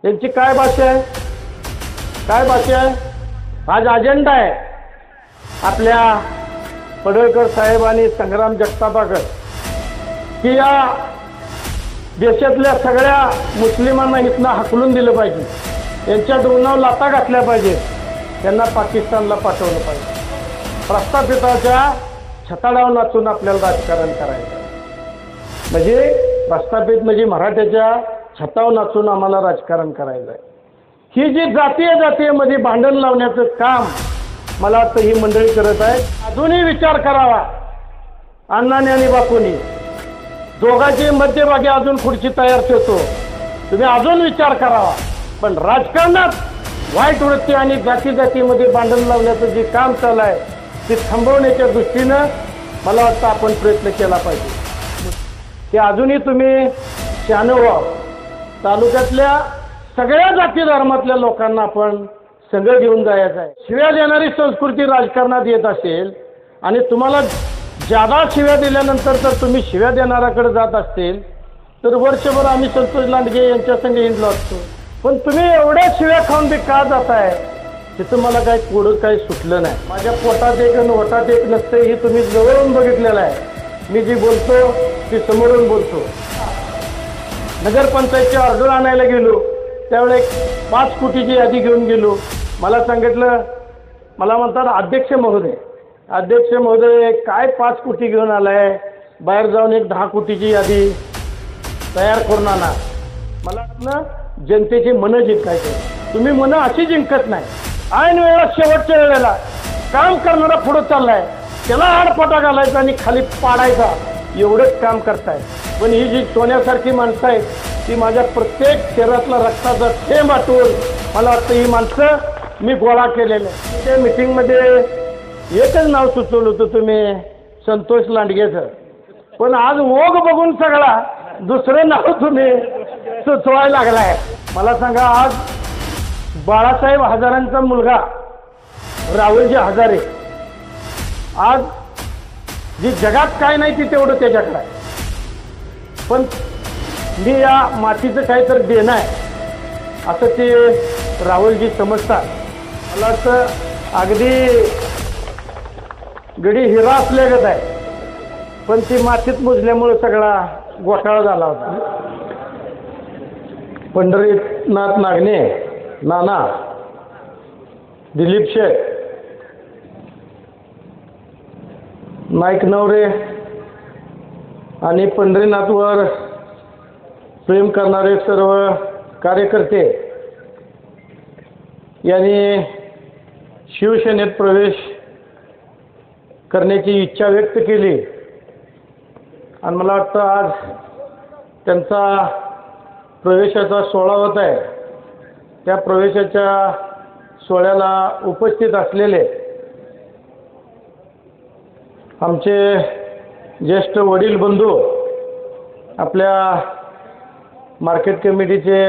त्यांची काय भाषा आहे, काय भाषा आहे? आज अजेंडा आहे आपल्या पडळकर साहेब आणि संग्राम जगतापाकर की या देशातल्या सगळ्या मुस्लिमांना इथनं हाकलून दिलं पाहिजे, त्यांच्या डोंगरावर लाथा घातल्या पाहिजे, त्यांना पाकिस्तानला पाठवलं पाहिजे. प्रस्थापिताच्या छताडावर नाचून आपल्याला राजकारण करायचं. म्हणजे प्रस्थापित म्हणजे मराठ्याच्या छतावर नाचून आम्हाला राजकारण करायचं आहे. ही जी जातीयमध्ये भांडण लावण्याचं काम मला वाटतं ही मंडळी करत आहे. अजूनही विचार करावा अण्णांनी आणि बापूंनी, दोघांची मध्यभागी अजून खुर्ची तयार ठेवतो, तुम्ही अजून विचार करावा. पण राजकारणात वाईट वृत्ती आणि जातीमध्ये भांडण लावण्याचं जे काम चालू आहे ते थांबवण्याच्या दृष्टीनं मला वाटतं आपण प्रयत्न केला पाहिजे. ते अजूनही तुम्ही शहाणं व्हावं. तालुक्यातल्या सगळ्या जाती धर्मातल्या लोकांना आपण संघ घेऊन जायचं आहे. शिव्या देणारी संस्कृती राजकारणात येत असेल आणि तुम्हाला ज्यादा शिव्या दिल्यानंतर जर तुम्ही शिव्या देणाऱ्याकडे जात असतील तर वर्षभर आम्ही संतोष लांडगे यांच्या संग हिंडलो असतो. पण तुम्ही एवढ्या शिव्या खाऊन बी का जाताय तिथं मला काही कोडं काही सुटलं नाही. माझ्या पोटात एक आणि ओटात एक नसतं हे तुम्ही जवळून बघितलेलं आहे. मी जी बोलतो ती समोरून बोलतो. नगरपंचायतची ऑर्डर आणायला गेलो त्यावेळेस 5 कोटीची यादी घेऊन गेलो. मला सांगितलं, मला म्हणतात अध्यक्ष महोदय काय 5 कोटी घेऊन आलाय, बाहेर जाऊन एक 10 कोटीची यादी तयार करून आणा. मला वाटलं जनतेची मनं जिंकायचं. तुम्ही मनं अशी जिंकत नाही. ऐन वेळेला शेवटच्या वेळेला काम करणारा पुढं चाललाय त्याला आडपटा घालायचा आणि खाली पाडायचा एवढंच काम करताय. पण ही जी सोन्यासारखी माणसं आहेत ती माझ्या प्रत्येक शरीरातला रक्ताचा थेंब वाटून मला वाटतं ही माणसं मी गोळा केलेलं आहे. त्या मिटिंगमध्ये एकच नाव सुचवलं होतं तुम्ही, संतोष लांडगेचं. पण आज ओघ बघून सगळा दुसरं नाव तुम्ही सुचवायला लागलाय. मला सांगा, आज बाळासाहेब हजारेंचा मुलगा राहुलजी हजारे आज जी जगात काय नाही ती तेवढं त्याच्याकडे आहे. पण मी या मातीचं काहीतरी देणं आहे असं ते राहुलजी समजतात. मला असं अगदी गडी हिरा असल्यागत आहे, पण ती मातीत मुजल्यामुळे सगळा घोटाळा झाला होता. पंढरीनाथ नागणे, नाना, दिलीप शेठ, नाईक नवरे आणि पंढरीनाथवर प्रेम करणारे सर्व कार्यकर्ते यांनी शिवसेनेत प्रवेश करण्याची इच्छा व्यक्त केली आणि मला वाटतं आज त्यांचा प्रवेशाचा सोहळा होत आहे. त्या प्रवेशाच्या सोहळ्याला उपस्थित असलेले आमचे ज्येष्ठ वडील बंधू, आपल्या मार्केट कमिटीचे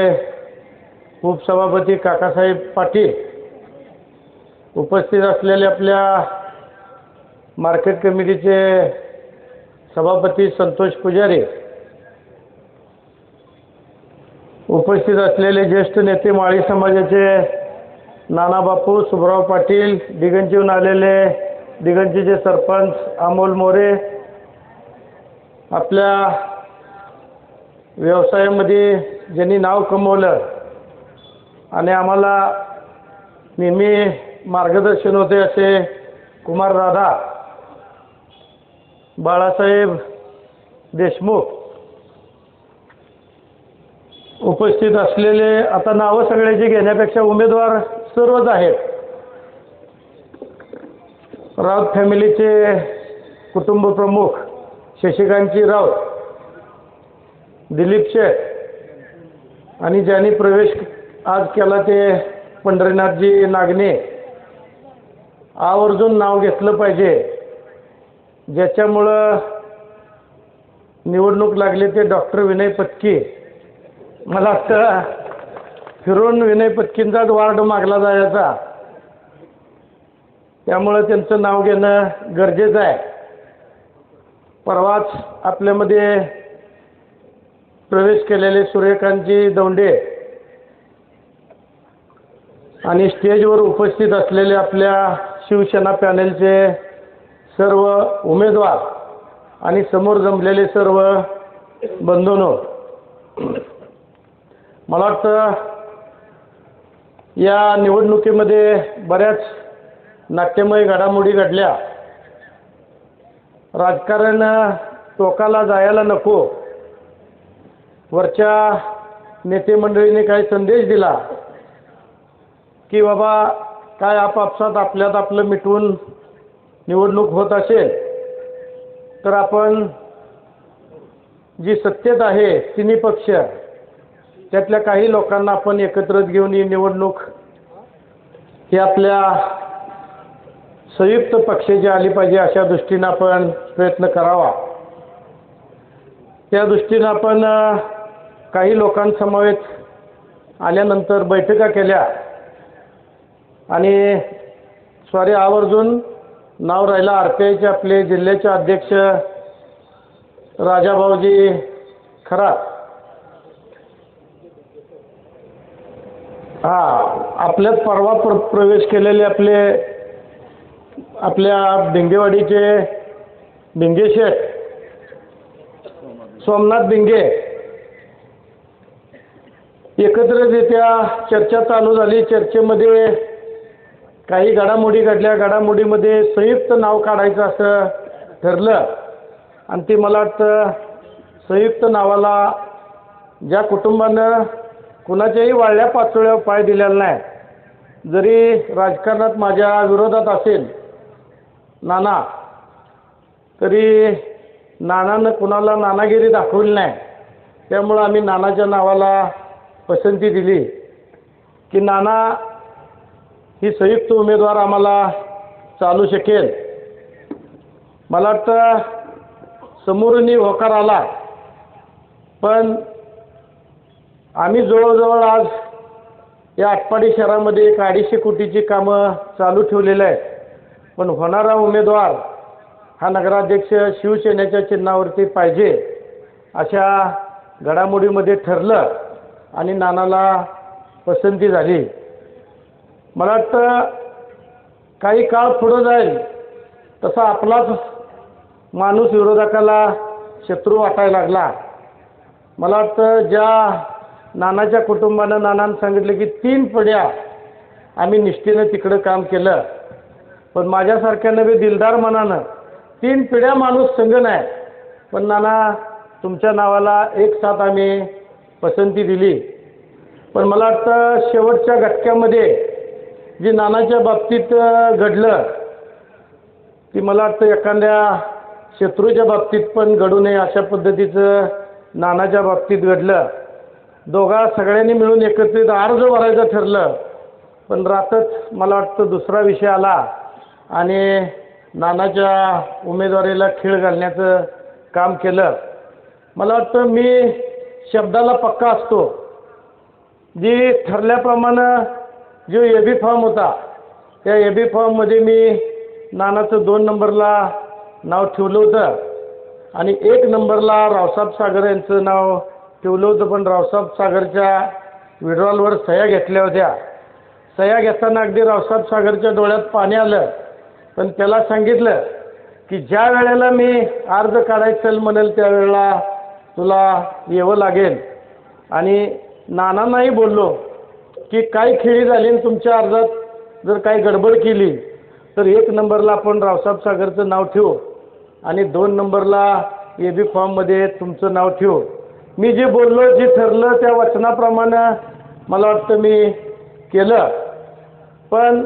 उपसभापती काकासाहेब पाटील, उपस्थित असलेले आपल्या मार्केट कमिटीचे सभापती संतोष पुजारी, उपस्थित असलेले ज्येष्ठ नेते माळी समाजाचे नानाबापू, सुभराव पाटील, दिगंजीहून आलेले दिगंजीचे सरपंच अमोल मोरे, आपल्या व्यवसायामध्ये ज्यांनी नाव कमवलं आणि आम्हाला नेहमी मार्गदर्शन होते असे कुमारदादा, बाळासाहेब देशमुख, उपस्थित असलेले आता नावं सगळ्याची घेण्यापेक्षा उमेदवार सर्वच आहेत. राऊत फॅमिलीचे कुटुंब प्रमुख शशिकांतजी राऊत, दिलीप शेठ आणि ज्यांनी प्रवेश आज केला ते पंढरीनाथजी नागणे. आवर्जून नाव घेतलं पाहिजे. ज्याच्यामुळं निवडणूक लागली ते डॉक्टर विनय पत्की. मला वाटतं फिरून विनय पत्कींचाच वार्ड मागला जायचा, त्यामुळं त्यांचं नाव घेणं गरजेचं आहे. परवाच आपल्यामध्ये प्रवेश केलेले सूर्यकांतजी दौंडे आणि स्टेजवर उपस्थित असलेले आपल्या शिवसेना पॅनलचे सर्व उमेदवार आणि समोर जमलेले सर्व बंधूंनो, मला वाटतं या निवडणुकीमध्ये बऱ्याच नाट्यमय घडामोडी घडल्या. राजकारण टोकाला जायला नको. वरच्या नेते मंडळीने काही संदेश दिला की बाबा काय आपापसात आपल्यात आपलं मिटवून निवडणूक होत असेल तर आपण जी सत्तेत आहे तिन्ही पक्ष त्यातल्या काही लोकांना आपण एकत्र घेऊन ही निवडणूक ही आपल्या संयुक्त पक्षाची आली पाहिजे अशा दृष्टीनं आपण प्रयत्न करावा. त्या दृष्टीनं आपण काही लोकांसमवेत आल्यानंतर बैठका केल्या आणि आवर्जून नाव राहिलं RPIचे आपले जिल्ह्याचे अध्यक्ष राजाभाऊजी खरात. आपल्यात परवा प्रवेश केलेले आपल्या भिंगेवाडीचे भिंगे शेठ सोमनाथ भिंगे एकत्रितरित्या चर्चा चालू झाली. चर्चेमध्ये काही घडामोडी घडल्या. घडामोडीमध्ये संयुक्त नाव काढायचं असं ठरलं आणि ते मला वाटतं संयुक्त नावाला ज्या कुटुंबानं कुणाच्याही वाळल्या पाचोळ्यावर पाय दिलेला नाही, जरी राजकारणात माझ्या विरोधात असेल नाना, तरी नानानं कुणाला नानागिरी दाखवली नाही. त्यामुळं आम्ही नानाच्या नावाला पसंती दिली की नाना ही संयुक्त उमेदवार आम्हाला चालू शकेल. मला वाटतं समोरून होकार आला, पण आम्ही जवळजवळ आज या आटपाडी शहरामध्ये 250 कोटीची कामं चालू ठेवलेली आहेत. पण होणारा उमेदवार हा नगराध्यक्ष शिवसेनेच्या चिन्हावरती पाहिजे अशा घडामोडीमध्ये ठरलं आणि नानाला पसंती झाली. मला वाटतं काही काळ पुढं जाईल तसा आपलाच माणूस विरोधकाला शत्रू वाटायला लागला. मला वाटतं ज्या नानाच्या कुटुंबानं नानानं सांगितलं की 3 पिढ्या आम्ही निष्ठेनं तिकडं काम केलं, पण माझ्यासारख्यानं बी दिलदार मनानं 3 पिढ्या माणूस संग नाही, पण नाना तुमच्या नावाला एक साथ आम्ही पसंती दिली. पण मला वाटतं शेवटच्या घटक्यामध्ये जे नानाच्या बाबतीत घडलं ती मला वाटतं एखाद्या शत्रूच्या बाबतीत पण घडू नये अशा पद्धतीचं नानाच्या बाबतीत घडलं. सगळ्यांनी मिळून एकत्रित अर्ज भरायचं ठरलं, पण रातच मला वाटतं दुसरा विषय आला आणि नानाच्या उमेदवारीला खीळ घालण्याचं काम केलं. मला वाटतं मी शब्दाला पक्का असतो. जी ठरल्याप्रमाणे जो AB फॉर्म होता त्या AB फॉर्ममध्ये मी नानाचं 2 नंबरला नाव ठेवलं होतं आणि 1 नंबरला रावसाहेब सागर यांचं नाव ठेवलं होतं. पण रावसाहेब सागरच्या विड्रॉलवर सह्या घेतल्या होत्या. सह्या घेताना अगदी रावसाहेब सागरच्या डोळ्यात पाणी आलं, पण त्याला सांगितलं की ज्या वेळेला मी अर्ज काढायचं म्हणेल त्यावेळेला तुला यावं लागेल. आणि नानांनाही बोललो की काही खेळी झाली आणि तुमच्या अर्जात जर काही गडबड केली तर 1 नंबरला आपण रावसाहेब सागरचं नाव ठेवू आणि 2 नंबरला AB फॉर्ममध्ये तुमचं नाव ठेवू. मी जे बोललो जे ठरलं त्या वचनाप्रमाणे मला वाटतं मी केलं. पण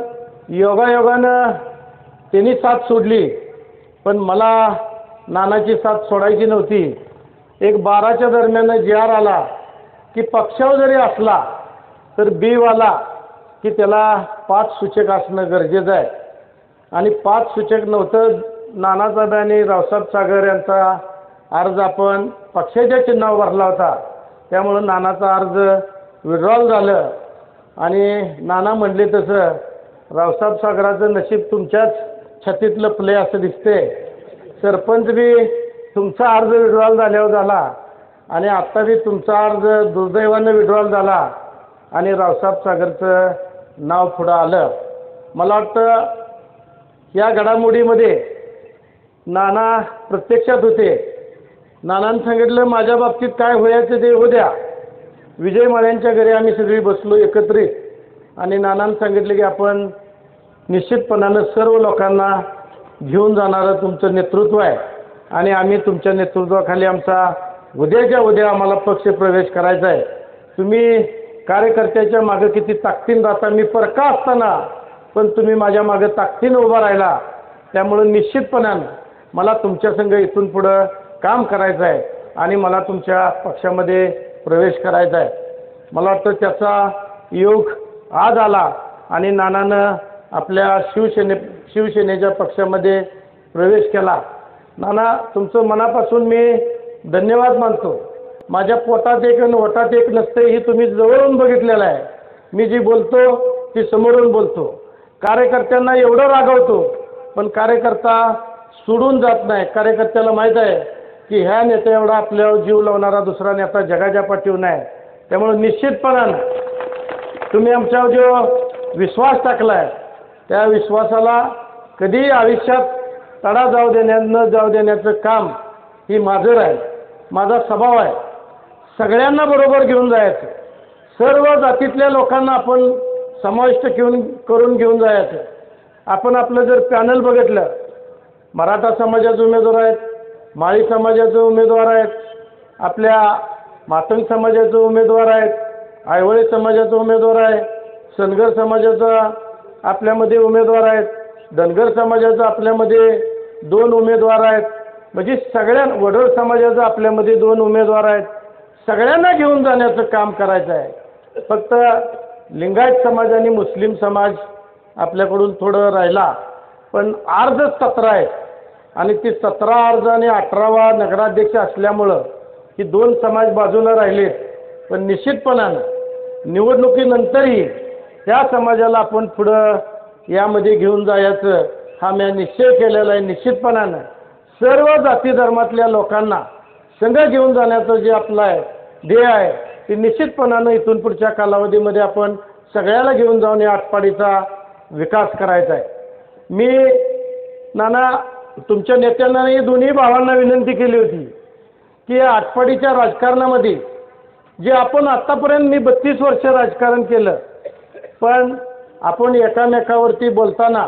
योगायोगानं त्यांनी साथ सोडली, पण मला नानाची साथ सोडायची नव्हती. एक 12च्या दरम्यान JR आला की पक्षावर जरी असला तर Bवाला की त्याला 5 सूचक असणं गरजेचं आहे आणि 5 सूचक नव्हतं. नानाचा बी आणि रावसाहेब सागर यांचा अर्ज आपण पक्षाच्या चिन्हावर भरला होता, त्यामुळं नानाचा अर्ज विड्रॉल झालं. आणि नाना म्हणले तसं रावसाहेब सागराचं नशीब तुमच्याच छातीतलं प्ले असं दिसते. सरपंच बी तुमचा अर्ज विड्रॉल झाल्यावर झाला आणि आत्ता बी तुमचा अर्ज दुर्दैवानं विड्रॉल झाला आणि रावसाहेब सागरचं नाव पुढं आलं. मला वाटतं या घडामोडीमध्ये नाना प्रत्यक्षात होते. नानांनी सांगितलं माझ्या बाबतीत काय व्हायचं ते उद्या. विजय माळ्यांच्या घरी आम्ही सगळी बसलो एकत्रित आणि नानांनी सांगितलं की आपण निश्चितपणानं सर्व लोकांना घेऊन जाणारं तुमचं नेतृत्व आहे आणि आम्ही तुमच्या नेतृत्वाखाली आमचा उद्याच्या उद्या आम्हाला पक्ष प्रवेश करायचा आहे. तुम्ही कार्यकर्त्याच्या मागं किती ताकदीनं राहता. मी परका असताना पण तुम्ही माझ्या मागं ताकदीनं उभा राहिला. त्यामुळं निश्चितपणानं मला तुमच्या संग इथून पुढं काम करायचं आहे आणि मला तुमच्या पक्षामध्ये प्रवेश करायचा आहे. मला वाटतं त्याचा योग आज आला आणि नानानं आपल्या शिवसेनेच्या पक्षामध्ये प्रवेश केला. नाना तुमचं मनापासून मी धन्यवाद मानतो. माझ्या पोटात एक आणि ओटात एक नसते ही तुम्ही जवळून बघितलेलं आहे. मी जी बोलतो ती समोरून बोलतो. कार्यकर्त्यांना एवढं रागवतो पण कार्यकर्ता सोडून जात नाही. कार्यकर्त्याला माहीत आहे की ह्या नेत्या एवढा आपल्यावर जीव लावणारा दुसरा नेता जगाच्या पाठीवर नाही. त्यामुळे निश्चितपणानं तुम्ही आमच्यावर जो विश्वास टाकला आहे त्या विश्वासाला कधीही आयुष्यात तडा न जाऊ देण्याचं काम ही माझं आहे. माझा स्वभाव आहे. सगळ्यांना बरोबर घेऊन जायचं. सर्व जातीतल्या लोकांना आपण समाविष्ट करून घेऊन जायचं. आपण आपलं जर पॅनल बघितलं मराठा समाजाचे उमेदवार आहेत, माळी समाजाचे उमेदवार आहेत, आपल्या मातंग समाजाचे उमेदवार आहेत, आयवळे समाजाचे उमेदवार आहे, सनगर समाजाचा आपल्यामध्ये उमेदवार आहेत, धनगर समाजाचा आपल्यामध्ये 2 उमेदवार आहेत. म्हणजे सगळ्या वडोळ समाजाचा आपल्यामध्ये 2 उमेदवार आहेत. सगळ्यांना घेऊन जाण्याचं काम करायचं आहे. फक्त लिंगायत समाज आणि मुस्लिम समाज आपल्याकडून थोडं राहिला. पण अर्ज 17 आहेत आणि ती 17 अर्ज आणि 18वा नगराध्यक्ष असल्यामुळं ही 2 समाज बाजूला राहिलेत. पण निश्चितपणानं निवडणुकीनंतरही त्या समाजाला आपण पुढं यामध्ये घेऊन जायचं हा मी निश्चय केलेला आहे. निश्चितपणानं सर्व जाती धर्मातल्या लोकांना संघ घेऊन जाण्याचं जे आपलं आहे ध्येय आहे ते निश्चितपणानं इथून पुढच्या कालावधीमध्ये आपण सगळ्याला घेऊन जाऊन या आटपाडीचा विकास करायचा आहे. मी नाना तुमच्या नेत्यांनाही दोन्ही भावांना विनंती केली होती की या आटपाडीच्या राजकारणामध्ये जे आपण आत्तापर्यंत मी 32 वर्ष राजकारण केलं पण आपण एकामेकावरती बोलताना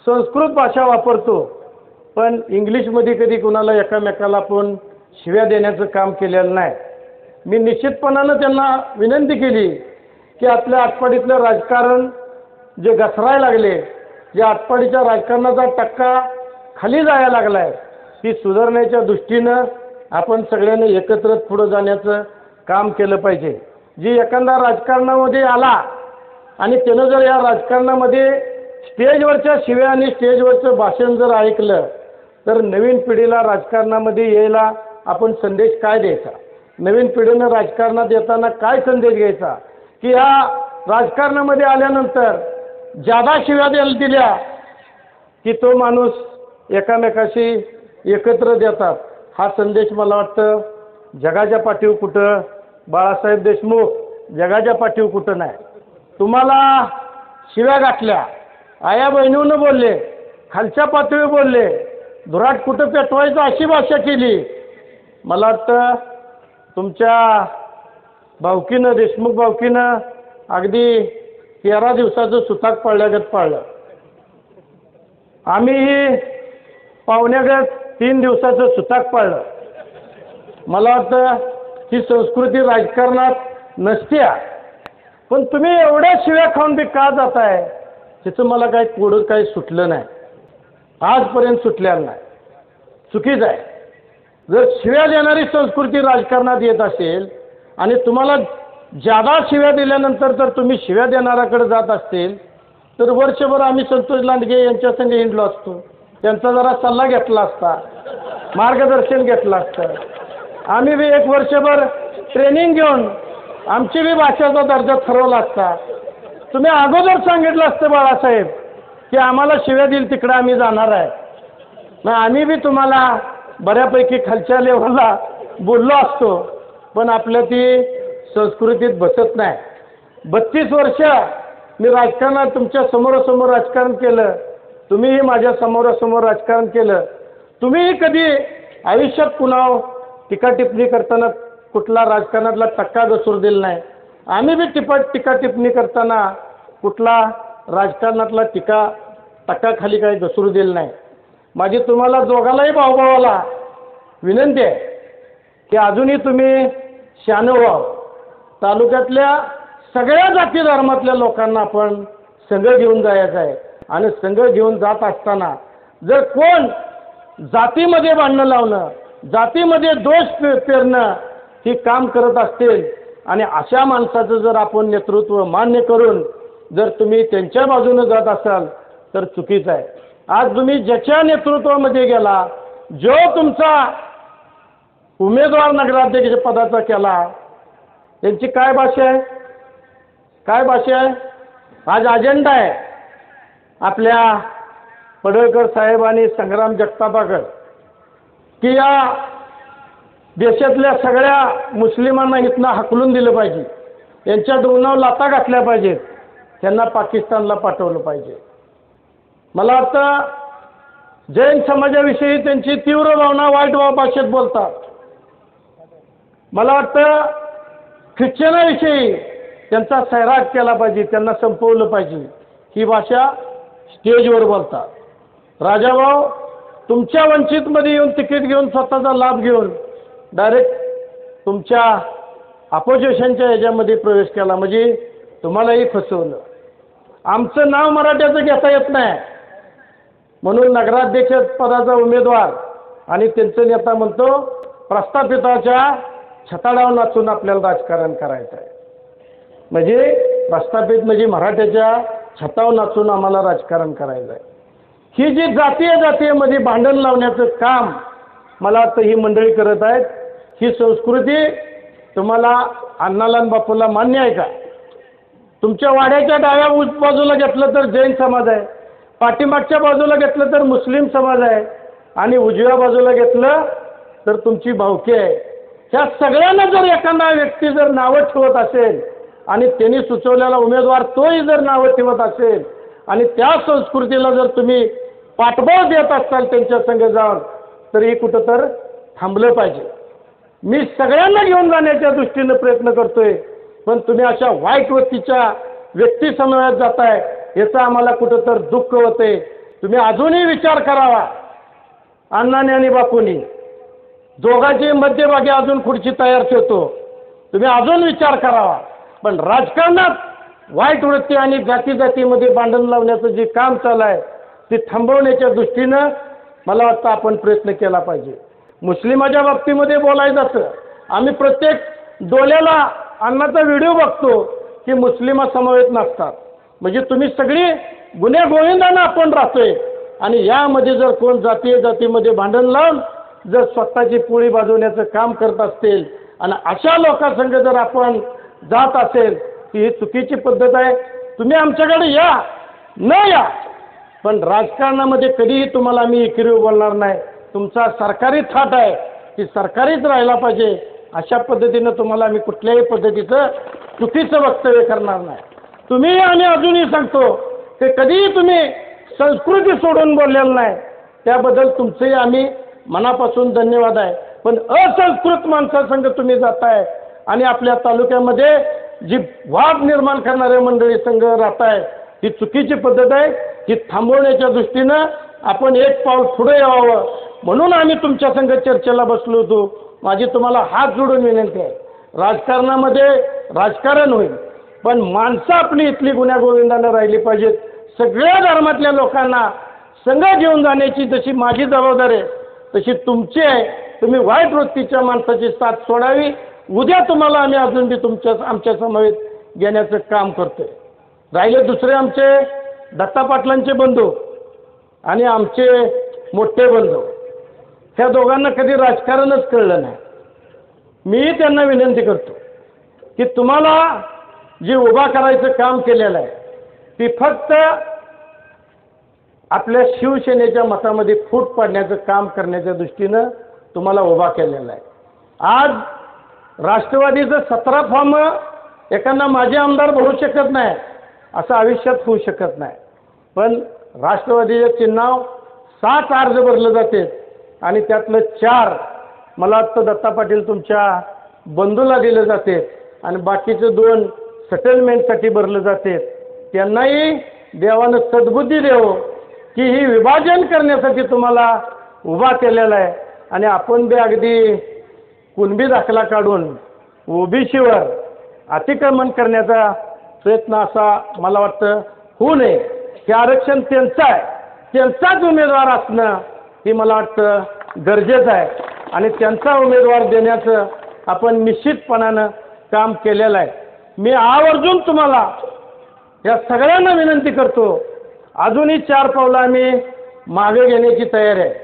संस्कृत भाषा वापरतो पण इंग्लिशमध्ये कधी कुणाला एकामेकाला आपण शिव्या देण्याचं काम केलेलं नाही. मी निश्चितपणानं त्यांना विनंती केली की आपल्या आटपाडीतलं राजकारण जे घसरायला लागले, जे आटपाडीच्या राजकारणाचा टक्का खाली जायला लागला आहे ती सुधारण्याच्या दृष्टीनं आपण सगळ्यांनी एकत्र पुढं जाण्याचं काम केलं पाहिजे. जी एखादा राजकारणामध्ये आला आणि त्यानं जर या राजकारणामध्ये स्टेजवरच्या शिव्या आणि स्टेजवरचं भाषण जर ऐकलं तर नवीन पिढीला राजकारणामध्ये यायला आपण संदेश काय द्यायचा. नवीन पिढीनं राजकारणात येताना काय संदेश घ्यायचा की या राजकारणामध्ये आल्यानंतर जादा शिव्या दिल्या की तो माणूस एकामेकाशी एकत्र देतात. हा संदेश मला वाटतं जगाच्या पाठीवर कुठं बाळासाहेब देशमुख जगाच्या पाठीवर कुठं नाही. तुम्हाला शिव्या गाठल्या, आया बहिणीनं बोलले, खालच्या पातळीवर बोलले, धुराट कुठं पेटवायचं अशी भाषा केली. मला वाटतं तुमच्या भावकीनं देशमुख भावकीनं अगदी 13 दिवसाचं सुताक पाळल्यागत पाळलं. आम्हीही पाहुण्यागत 3 दिवसाचं सुताक पाळलं. मला वाटतं ही संस्कृती राजकारणात नसते. पण तुम्ही एवढ्या शिव्या खाऊन बी का जाताय त्याचं मला काही कोडं काही सुटलं नाही, आजपर्यंत सुटलेलं नाही. चुकीचं आहे. जर शिव्या देणारी संस्कृती राजकारणात येत असेल आणि तुम्हाला जादा शिव्या दिल्यानंतर जर तुम्ही शिव्या देणाऱ्याकडे जात असतील तर वर्षभर आम्ही संतोष लांडगे यांच्या संग हिंडलो असतो. त्यांचा जरा सल्ला घेतला असता, मार्गदर्शन घेतलं असतं. आम्ही बी 1 वर्षभर ट्रेनिंग घेऊन आमची बी भाषेचा दर्जा ठरवला असता. तुम्ही अगोदर सांगितलं असतं बाळासाहेब की आम्हाला शिव्या दिल तिकडं आम्ही जाणार आहे. मग आम्ही बी तुम्हाला बऱ्यापैकी खालच्या लेवलला बोललो असतो. पण आपल्या ती संस्कृतीत बसत नाही. 32 वर्ष मी राजकारणात तुमच्या समोरासमोर राजकारण केलं, तुम्हीही माझ्या समोरासमोर राजकारण केलं. तुम्हीही कधी आयुष्यात कुणावर टीका टिप्पणी करताना कुठला राजकारणातला टक्का घसरू दिला नाही. आम्ही बी टीका टिप्पणी करताना कुठला राजकारणातला टक्का खाली काही घसरू दिला नाही. माझी तुम्हाला दोघालाही भाऊभावाला विनंती आहे की अजूनही तुम्ही शहाणं व्हावं. तालुक्यातल्या सगळ्या जाती धर्मातल्या लोकांना आपण संघ घेऊन जायचं आहे. आणि संघ घेऊन जात असताना जर कोण जातीमध्ये भांडणं लावणं, जातीमध्ये दोष पेरणं ही काम करत असतील आणि अशा माणसाचं जर आपण नेतृत्व मान्य करून जर तुम्ही त्यांच्या बाजूने जात असाल तर चुकीचं आहे. आज तुम्ही ज्याच्या नेतृत्वामध्ये गेला, जो तुमचा उमेदवार नगराध्यक्ष पदाचा केला, त्यांची काय भाषा आहे, काय भाषा आहे? आज अजेंडा आहे आपल्या पडळकर साहेब आणि संग्राम जगतापाकर की या देशातल्या सगळ्या मुस्लिमांना इथनं हाकलून दिलं पाहिजे, यांच्या डोंगरावर लाथा घातल्या पाहिजेत, त्यांना पाकिस्तानला पाठवलं पाहिजे. मला वाटतं जैन समाजाविषयी त्यांची तीव्र भावना वाईट भाषेत बोलतात. मला वाटतं ख्रिश्चनाविषयी त्यांचा सैराट केला पाहिजे, त्यांना संपवलं पाहिजे, ही भाषा स्टेजवर बोलतात. राजाभाऊ तुमच्या वंचितमध्ये येऊन तिकीट घेऊन स्वतःचा लाभ घेऊन डायरेक्ट तुमच्या अपोजिशनच्या ह्याच्यामध्ये प्रवेश केला, म्हणजे तुम्हालाही फसवलं. आमचं नाव मराठ्याचं घेता येत नाही म्हणून नगराध्यक्ष पदाचा उमेदवार आणि त्यांचं नेता म्हणतो प्रस्थापिताच्या छताडावर नाचून आपल्याला राजकारण करायचं आहे. म्हणजे प्रस्थापित म्हणजे मराठ्याच्या छतावर नाचून आम्हाला राजकारण करायचं आहे. ही जी जातीयमध्ये भांडण लावण्याचं काम मला वाटतं ही मंडळी करत आहेत. ही संस्कृती तुम्हाला अण्णाला आणि बापूला मान्य आहे का? तुमच्या वाड्याच्या डाव्या बाजूला घेतलं तर जैन समाज आहे, पाठीमागच्या बाजूला घेतलं तर मुस्लिम समाज आहे आणि उजव्या बाजूला घेतलं तर तुमची भावकी आहे. ह्या सगळ्यांना जर एखादा व्यक्ती जर नावं ठेवत असेल आणि त्यांनी सुचवलेला उमेदवार तोही जर नावं ठेवत असेल आणि त्या संस्कृतीला जर तुम्ही पाठबळ देत असाल त्यांच्या संग जाऊन तर हे कुठं तर थांबलं पाहिजे. मी सगळ्यांना घेऊन जाण्याच्या दृष्टीनं प्रयत्न करतोय, पण तुम्ही अशा वाईट वृत्तीच्या व्यक्तीसमवेत जाताय याचं आम्हाला कुठं तर दुःख होते. तुम्ही अजूनही विचार करावा. अण्णाने आणि बापूंनी दोघांची मध्यभागी अजून खुर्ची तयार ठेवतो, तुम्ही अजून विचार करावा. पण राजकारणात वाईट वृत्ती आणि जातीमध्ये भांडण लावण्याचं जे काम चालू आहे ते थांबवण्याच्या दृष्टीनं मला वाटतं आपण प्रयत्न केला पाहिजे. मुस्लिमाच्या बाबतीमध्ये बोलायचं असं आम्ही प्रत्येक डोल्याला अण्णाचा व्हिडिओ बघतो की मुस्लिमा समवेत नसतात. म्हणजे तुम्ही सगळी गुन्हे गोविंदानं आपण राहतोय आणि यामध्ये जर कोण जातीमध्ये भांडण लावून जर स्वतःची पोळी भाजवण्याचं काम करत असतील आणि अशा लोकांसंग जर आपण जात असेल की ही चुकीची पद्धत आहे. तुम्ही आमच्याकडे या न या, पण राजकारणामध्ये कधीही तुम्हाला आम्ही एकीव बोलणार नाही. तुमचा सरकारी थाट आहे ती सरकारीच राहायला पाहिजे, अशा पद्धतीनं तुम्हाला आम्ही कुठल्याही पद्धतीचं चुकीचं वक्तव्य करणार नाही. तुम्ही आम्ही अजूनही सांगतो की कधीही तुम्ही संस्कृती सोडून बोललेलं नाही, त्याबद्दल तुमचंही आम्ही मनापासून धन्यवाद आहे. पण असंस्कृत माणसासंग तुम्ही जाताय आणि आपल्या तालुक्यामध्ये जी वाद निर्माण करणाऱ्या मंडळी संघ राहताय ही चुकीची पद्धत आहे. ही थांबवण्याच्या दृष्टीनं आपण एक पाऊल पुढे यावं म्हणून आम्ही तुमच्या संघ चर्चेला बसलो होतो. माझी तुम्हाला हात जोडून विनंती आहे, राजकारणामध्ये राजकारण होईल पण माणसं आपली इथली गुण्यागोविंदानं राहिली पाहिजेत. सगळ्या धर्मातल्या लोकांना संघ घेऊन जाण्याची जशी माझी जबाबदारी आहे तशी तुमची आहे. तुम्ही वाईट वृत्तीच्या माणसाची साथ सोडावी. उद्या तुम्हाला आम्ही अजून बी आमच्या समवेत घेण्याचं काम करतोय. राहिले दुसरे आमचे दत्ता पाटलांचे बंधू आणि आमचे मोठे बंधू, ह्या दोघांना कधी राजकारणच कळलं नाही. मी त्यांना विनंती करतो की तुम्हाला जे उभा करायचं काम केलेलं आहे ती फक्त आपल्या शिवसेनेच्या मतामध्ये फूट पाडण्याचं काम करण्याच्या दृष्टीनं तुम्हाला उभा केलेला आहे. आज राष्ट्रवादीचं 17 फॉर्म एखादा माजी आमदार भरू शकत नाही, असं आयुष्यात होऊ शकत नाही. पण राष्ट्रवादीच्या चिन्हावर 7 अर्ज भरले जाते आणि त्यातलं 4 मला वाटतं दत्ता पाटील तुमच्या बंधूला दिले जाते आणि बाकीचे 2 सेटलमेंटसाठी भरले जाते. त्यांनाही देवानं सद्बुद्धी देव की ही विभाजन करण्यासाठी तुम्हाला उभा केलेला आहे आणि आपण बी अगदी कुणबी दाखला काढून ओबीसीवर अतिक्रमण करण्याचा प्रयत्न असा मला वाटतं होऊ नये. हे आरक्षण त्यांचं आहे, त्यांचाच उमेदवार असणं हे मला वाटतं गरजेचं आहे आणि त्यांचा उमेदवार देण्याचं आपण निश्चितपणानं काम केलेलं आहे. मी आवर्जून तुम्हाला या सगळ्यांना विनंती करतो, अजूनही 4 पावलं आम्ही मागे घेण्याची तयारी आहे.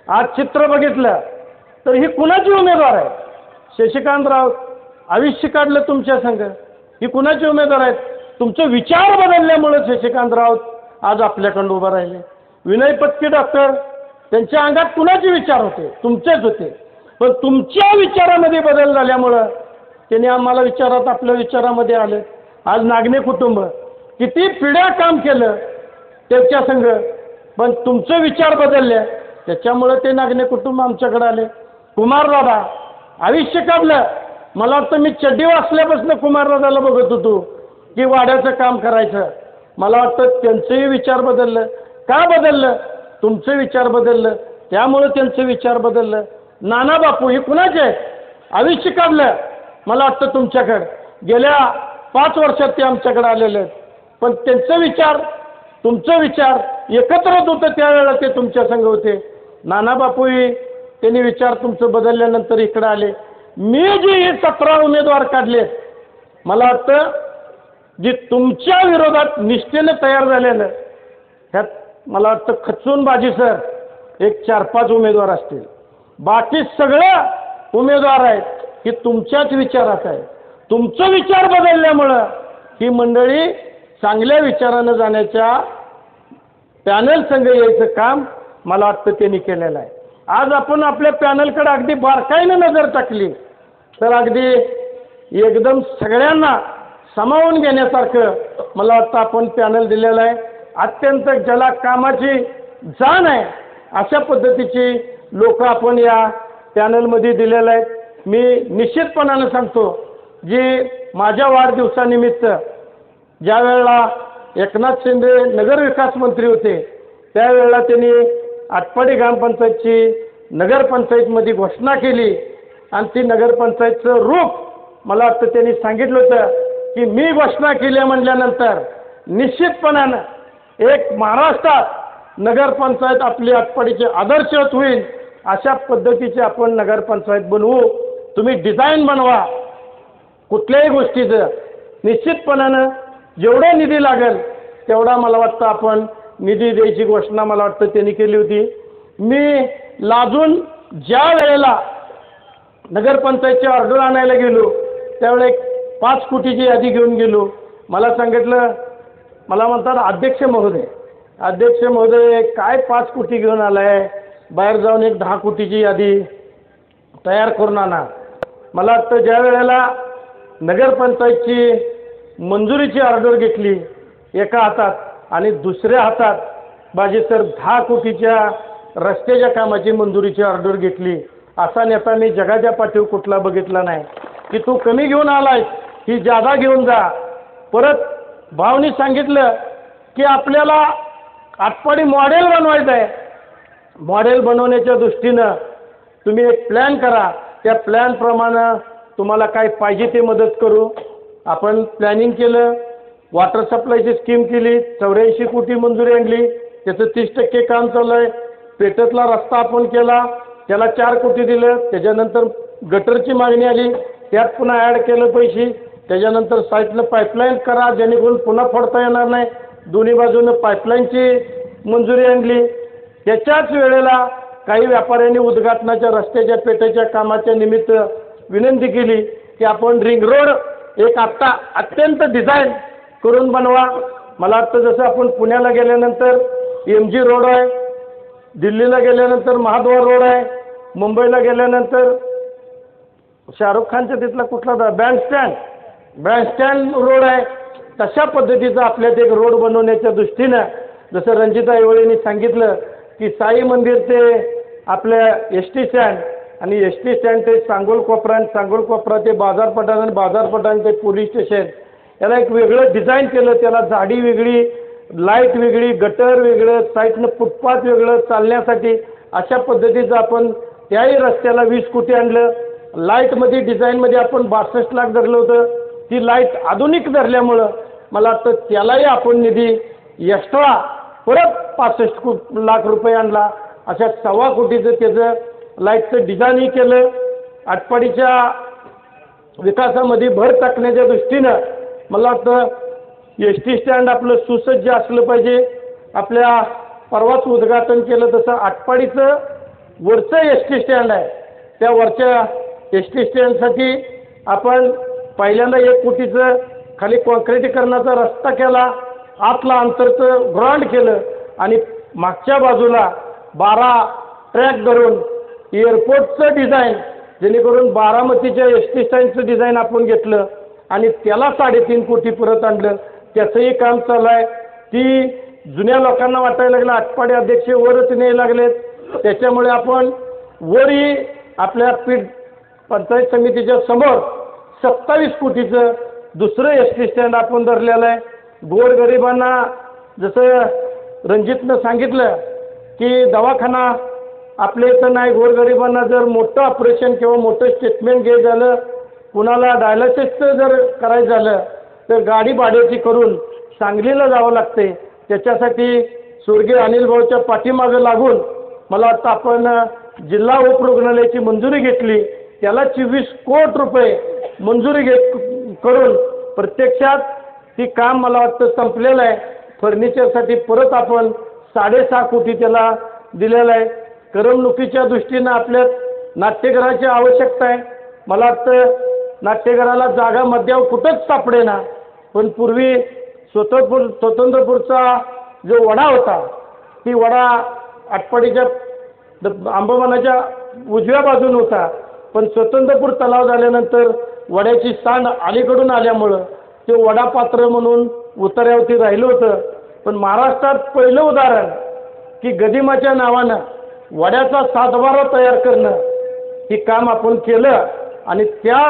आज चित्र बघितलं तर ही कुणाची उमेदवार आहे? शशिकांत राऊत आयुष्य काढलं तुमच्या संघ, ही कुणाची उमेदवार आहेत? तुमचे विचार बदलल्यामुळे शशिकांत राऊत आज आपल्याकडून उभं राहिले. विनय पत्की डॉक्टर त्यांच्या अंगात कुणाचे विचार होते? तुमचेच होते. पण तुमच्या विचारामध्ये बदल झाल्यामुळं त्यांनी आम्हाला विचारात आपल्या विचारामध्ये आले. आज नागणे कुटुंब किती पिढ्या काम केलं त्यांच्या संघ, पण तुमचे विचार बदलले त्याच्यामुळे ते नागणे कुटुंब आमच्याकडे आले. कुमारदादा आयुष्य काढलं. मला वाटतं मी चड्डी वाचल्यापासून कुमारदादाला बघत होतो की वाड्याचं काम करायचं. मला वाटतं त्यांचेही विचार बदललं. का बदललं? तुमचे विचार बदललं, त्यामुळे त्यांचे विचार बदललं. नाना बापू हे कुणाचे आहेत? आयुष्य काढलं. मला वाटतं तुमच्याकडं गेल्या 5 वर्षात ते आमच्याकडे आलेले आहेत. पण त्यांचे विचार तुमचे विचार एकत्रच होतं त्यावेळेला ते तुमच्या संग होते. नाना बापूही त्यांनी विचार तुमचं बदलल्यानंतर इकडे आले. मी जे 17 उमेदवार काढले मला वाटतं जी तुमच्या विरोधात निष्ठेने तयार झालेलं ह्यात मला वाटतं खचून बाजी सर एक 4-5 उमेदवार असतील. बाकी सगळं उमेदवार आहेत की तुमच्याच विचारात आहे. तुमचं विचार बदलल्यामुळं ही मंडळी चांगल्या विचारानं जाण्याच्या पॅनल संघ यायचं काम मला वाटतं त्यांनी केलेलं आहे. आज आपण आपल्या पॅनलकडे अगदी बारकाईनं नजर टाकली तर अगदी एकदम सगळ्यांना सामावून घेण्यासारखं मला वाटतं आपण पॅनल दिलेलं आहे. अत्यंत ज्याला कामाची जाण आहे अशा पद्धतीची लोक आपण या पॅनलमध्ये दिलेलं आहेत. मी निश्चितपणानं सांगतो जी माझ्या वाढदिवसानिमित्त ज्या वेळेला एकनाथ शिंदे नगरविकास मंत्री होते त्यावेळेला त्यांनी आटपाडी ग्रामपंचायतची नगरपंचायतमध्ये घोषणा केली आणि ती नगरपंचायतचं रूप मला वाटतं त्यांनी सांगितलं होतं की मी घोषणा केली म्हटल्यानंतर निश्चितपणानं एक महाराष्ट्रात नगरपंचायत आपली आटपाडीचे आदर्शवत होईल अशा पद्धतीचे आपण नगरपंचायत बनवू. तुम्ही डिझाईन बनवा कुठल्याही गोष्टीचं. निश्चितपणानं जेवढा निधी लागेल तेवढा मला वाटतं आपण निधी द्यायची घोषणा मला वाटतं त्यांनी केली होती. मी लाजून ज्या वेळेला नगरपंचायतची ऑर्डर आणायला गेलो त्यावेळेस 5 कोटीची यादी घेऊन गेलो. मला सांगितलं, मला म्हणतात अध्यक्ष महोदय काय 5 कोटी घेऊन आलाय, बाहेर जाऊन एक 10 कोटीची यादी तयार करून आणा. मला वाटतं ज्या वेळेला नगरपंचायतची मंजुरीची ऑर्डर घेतली एका हातात आणि दुसऱ्या हातात बाजी सर 10 कोटीच्या रस्त्याच्या कामाची मंजुरीची ऑर्डर घेतली. असा नेता मी जगाच्या पाठीवर कुठला बघितला नाही की तू कमी घेऊन आलायस ही जादा घेऊन जा. परत भावनी सांगितलं की आपल्याला आटपाडी मॉडेल बनवायचं आहे. मॉडेल बनवण्याच्या दृष्टीनं तुम्ही एक प्लॅन करा, त्या प्लॅनप्रमाणे तुम्हाला काय पाहिजे ते मदत करू. आपण प्लॅनिंग केलं, वॉटर सप्लायची स्कीम केली, 84 कोटी मंजुरी आणली, त्याचं 30% काम चालू आहे. पेटतला रस्ता आपण केला, त्याला 4 कोटी दिलं. त्याच्यानंतर गटरची मागणी आली, त्यात पुन्हा ॲड केलं पैसे. त्याच्यानंतर साईटनं पाईपलाईन करा जेणेकरून पुन्हा फोडता येणार नाही, दोन्ही बाजूनं पाईपलाईनची मंजुरी आणली. त्याच्याच वेळेला काही व्यापाऱ्यांनी उद्घाटनाच्या रस्त्याच्या पेट्याच्या कामाच्या निमित्त विनंती केली की आपण रिंग रोड एक आत्ता अत्यंत डिझाईन करून बनवा. मला वाटतं जसं आपण पुण्याला गेल्यानंतर MG रोड आहे, दिल्लीला गेल्यानंतर महाद्वार रोड आहे, मुंबईला गेल्यानंतर शाहरुख खानच्या तिथला कुठला बँड स्टँड रोड आहे. तशा पद्धतीचं आपल्यात एक रोड बनवण्याच्या दृष्टीनं जसं रणजिता ऐवळेंनी सांगितलं की साई मंदिर ते आपल्या एस टी स्टँड आणि एस टी स्टँड ते सांगोल कोपरा आणि सांगोल कोपरा ते बाजारपठाण आणि बाजारपठाण ते पोलीस स्टेशन याला एक वेगळं डिझाईन केलं. त्याला जाडी वेगळी, लाईट वेगळी, गटर वेगळं, साईडनं फुटपाथ वेगळं चालण्यासाठी अशा पद्धतीचं आपण त्याही रस्त्याला 20 कोटी आणलं. लाईटमध्ये डिझाईनमध्ये आपण 62 लाख धरलं होतं. ती लाईट आधुनिक धरल्यामुळं मला वाटतं त्यालाही आपण निधी एक्स्ट्रा परत 65 लाख रुपये आणला. अशा 1.25 कोटीचं त्याचं लाईटचं डिझाईनही केलं. आटपाडीच्या विकासामध्ये भर टाकण्याच्या दृष्टीनं मला वाटतं एस टी स्टँड आपलं सुसज्ज असलं पाहिजे. आपल्या परवाच उद्घाटन केलं तसं आटपाडीचं वरचं एस टी स्टँड आहे त्या वरच्या एस टी स्टँडसाठी आपण पहिल्यांदा 1 कोटीचं खाली कॉन्क्रिटीकरणाचा रस्ता केला. आतला अंतरचं ग्राउंड केलं आणि मागच्या बाजूला 12 ट्रॅक धरून एअरपोर्टचं डिझाईन जेणेकरून बारामतीच्या एस टी स्टँडचं डिझाईन आपण घेतलं आणि त्याला 3.5 कोटी परत आणलं. त्याचंही काम चालू आहे. ती जुन्या लोकांना वाटायला लागलं आटपाडी अध्यक्ष वरच न्यायला लागलेत. त्याच्यामुळे आपण वरही आपल्या पंचायत समितीच्या समोर 27 कोटीचं दुसरं एस टी स्टँड आपण धरलेलं आहे. गोरगरिबांना जसं रणजितनं सांगितलं की दवाखाना आपल्या इथं नाही. गोरगरिबांना जर मोठं ऑपरेशन किंवा मोठं स्टेटमेंट घ्यायचं झालं, कुणाला डायलिसिसचं जर करायचं झालं तर गाडी भाड्याची करून सांगलीला जावं लागते. त्याच्यासाठी स्वर्गीय अनिल भाऊच्या पाठीमागं लागून मला वाटतं आपण जिल्हा उपरुग्णालयाची मंजुरी घेतली. त्याला 24 कोटी रुपये मंजुरी करून प्रत्यक्षात ती काम मला वाटतं संपलेलं आहे. फर्निचरसाठी परत आपण 6.5 कोटी त्याला दिलेलं आहे. करमणुकीच्या दृष्टीनं आपल्यात नाट्यगृहाची आवश्यकता आहे. मला वाटतं नाट्यगृहाला जागा मध्यावर कुठंच सापडेना. पण पूर्वी स्वतंत्रपूरचा जो वडा होता ती वडा आटपाडीच्या अंबमानाच्या उजव्या बाजून होता. पण स्वतंत्रपूर तलाव झाल्यानंतर वड्याची सांड अलीकडून आल्यामुळं ते वडापात्र म्हणून उतार्यावरती राहिलं होतं. पण महाराष्ट्रात पहिलं उदाहरण की गदिमाच्या नावानं वड्याचा सातबारा तयार करणं हे काम आपण केलं आणि त्या